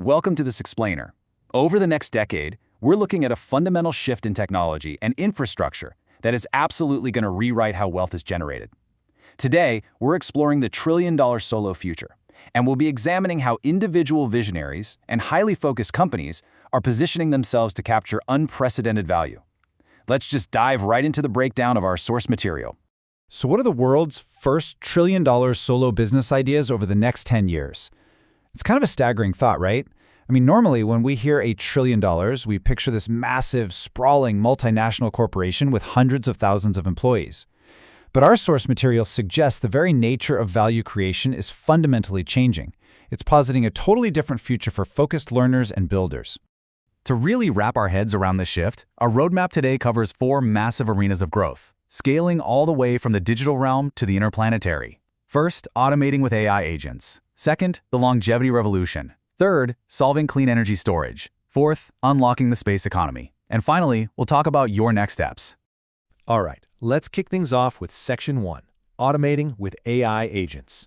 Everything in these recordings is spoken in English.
Welcome to this explainer. Over the next decade, we're looking at a fundamental shift in technology and infrastructure that is absolutely going to rewrite how wealth is generated. Today, we're exploring the trillion-dollar solo future, and we'll be examining how individual visionaries and highly focused companies are positioning themselves to capture unprecedented value. Let's just dive right into the breakdown of our source material. So what are the world's first trillion-dollar solo business ideas over the next 10 years? It's kind of a staggering thought, right? I mean, normally when we hear $1 trillion, we picture this massive, sprawling multinational corporation with hundreds of thousands of employees. But our source material suggests the very nature of value creation is fundamentally changing. It's positing a totally different future for focused learners and builders. To really wrap our heads around this shift, our roadmap today covers 4 massive arenas of growth, scaling all the way from the digital realm to the interplanetary. First, automating with AI agents. Second, the longevity revolution. Third, solving clean energy storage. Fourth, unlocking the space economy. And finally, we'll talk about your next steps. All right, let's kick things off with Section 1, automating with AI agents.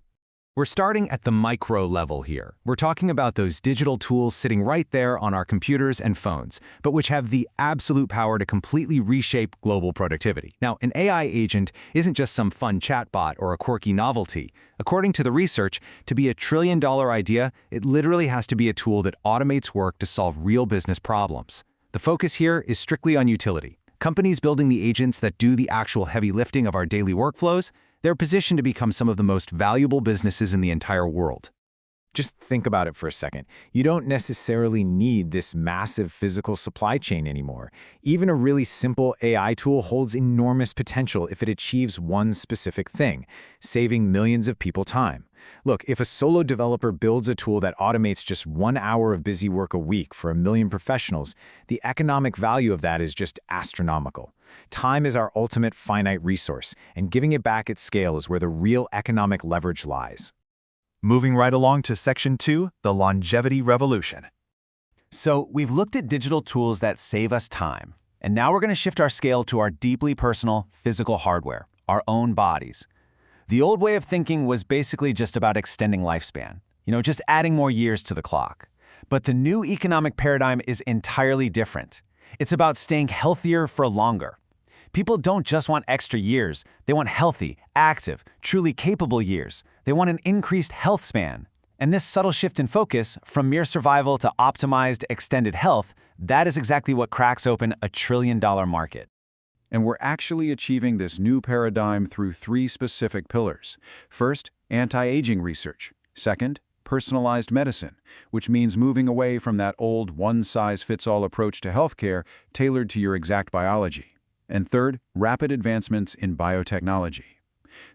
We're starting at the micro level here. We're talking about those digital tools sitting right there on our computers and phones, but which have the absolute power to completely reshape global productivity. Now, an AI agent isn't just some fun chatbot or a quirky novelty. According to the research, to be $1 trillion idea, it literally has to be a tool that automates work to solve real business problems. The focus here is strictly on utility. Companies building the agents that do the actual heavy lifting of our daily workflows, they're positioned to become some of the most valuable businesses in the entire world. Just think about it for a second. You don't necessarily need this massive physical supply chain anymore. Even a really simple AI tool holds enormous potential if it achieves one specific thing, saving millions of people time. Look, if a solo developer builds a tool that automates just 1 hour of busy work a week for 1 million professionals, the economic value of that is just astronomical. Time is our ultimate finite resource, and giving it back at scale is where the real economic leverage lies. Moving right along to Section 2, the longevity revolution. So, we've looked at digital tools that save us time, and now we're going to shift our scale to our deeply personal, physical hardware, our own bodies. The old way of thinking was basically just about extending lifespan, just adding more years to the clock. But the new economic paradigm is entirely different. It's about staying healthier for longer. People don't just want extra years. They want healthy, active, truly capable years. They want an increased health span. And this subtle shift in focus, from mere survival to optimized, extended health, that is exactly what cracks open a $1 trillion market. And we're actually achieving this new paradigm through 3 specific pillars. First, anti-aging research. Second, personalized medicine, which means moving away from that old one-size-fits-all approach to healthcare tailored to your exact biology. And third, rapid advancements in biotechnology.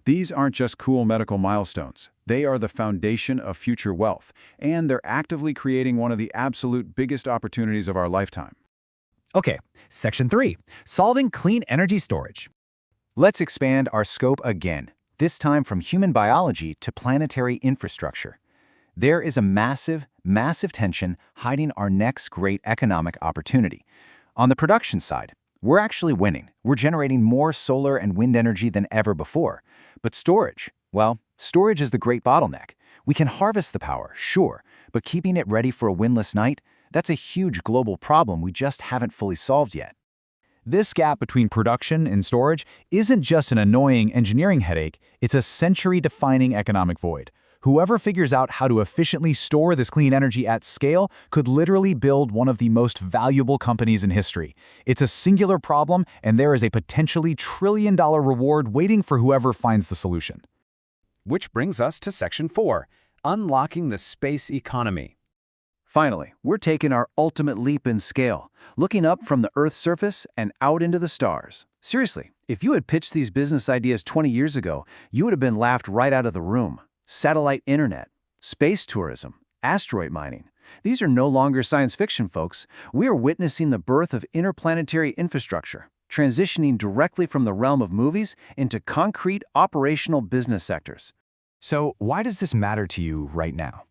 These aren't just cool medical milestones. They are the foundation of future wealth, and they're actively creating one of the absolute biggest opportunities of our lifetime. Okay, Section 3, solving clean energy storage. Let's expand our scope again, this time from human biology to planetary infrastructure. There is a massive, massive tension hiding our next great economic opportunity. On the production side, we're actually winning. We're generating more solar and wind energy than ever before. But storage, well, storage is the great bottleneck. We can harvest the power, sure, but keeping it ready for a windless night, that's a huge global problem we just haven't fully solved yet. This gap between production and storage isn't just an annoying engineering headache, it's a century-defining economic void. Whoever figures out how to efficiently store this clean energy at scale could literally build one of the most valuable companies in history. It's a singular problem, and there is a potentially $1 trillion reward waiting for whoever finds the solution. Which brings us to Section 4, unlocking the space economy. Finally, we're taking our ultimate leap in scale, looking up from the Earth's surface and out into the stars. Seriously, if you had pitched these business ideas 20 years ago, you would have been laughed right out of the room. Satellite internet, space tourism, asteroid mining. These are no longer science fiction, folks. We are witnessing the birth of interplanetary infrastructure, transitioning directly from the realm of movies into concrete operational business sectors. So why does this matter to you right now?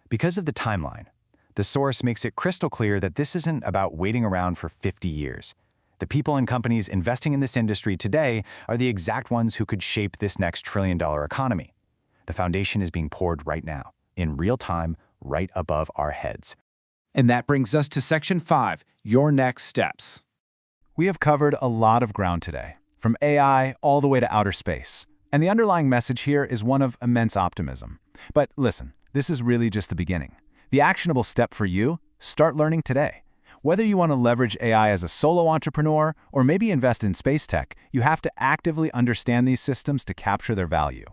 Because of the timeline. The source makes it crystal clear that this isn't about waiting around for 50 years. The people and companies investing in this industry today are the exact ones who could shape this next $1 trillion economy. The foundation is being poured right now, in real time, right above our heads. And that brings us to Section 5, your next steps. We have covered a lot of ground today, from AI all the way to outer space. And the underlying message here is one of immense optimism. But listen, this is really just the beginning. The actionable step for you, start learning today. Whether you want to leverage AI as a solo entrepreneur or maybe invest in space tech, you have to actively understand these systems to capture their value.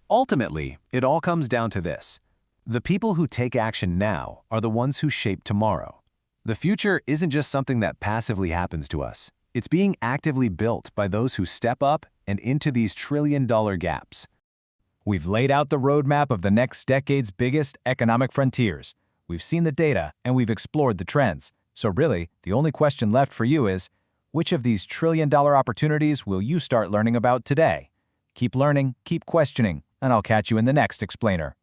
Ultimately, it all comes down to this. The people who take action now are the ones who shape tomorrow. The future isn't just something that passively happens to us. It's being actively built by those who step up and into these trillion-dollar gaps. We've laid out the roadmap of the next decade's biggest economic frontiers. We've seen the data and we've explored the trends. So really, the only question left for you is, which of these trillion-dollar opportunities will you start learning about today? Keep learning, keep questioning, and I'll catch you in the next explainer.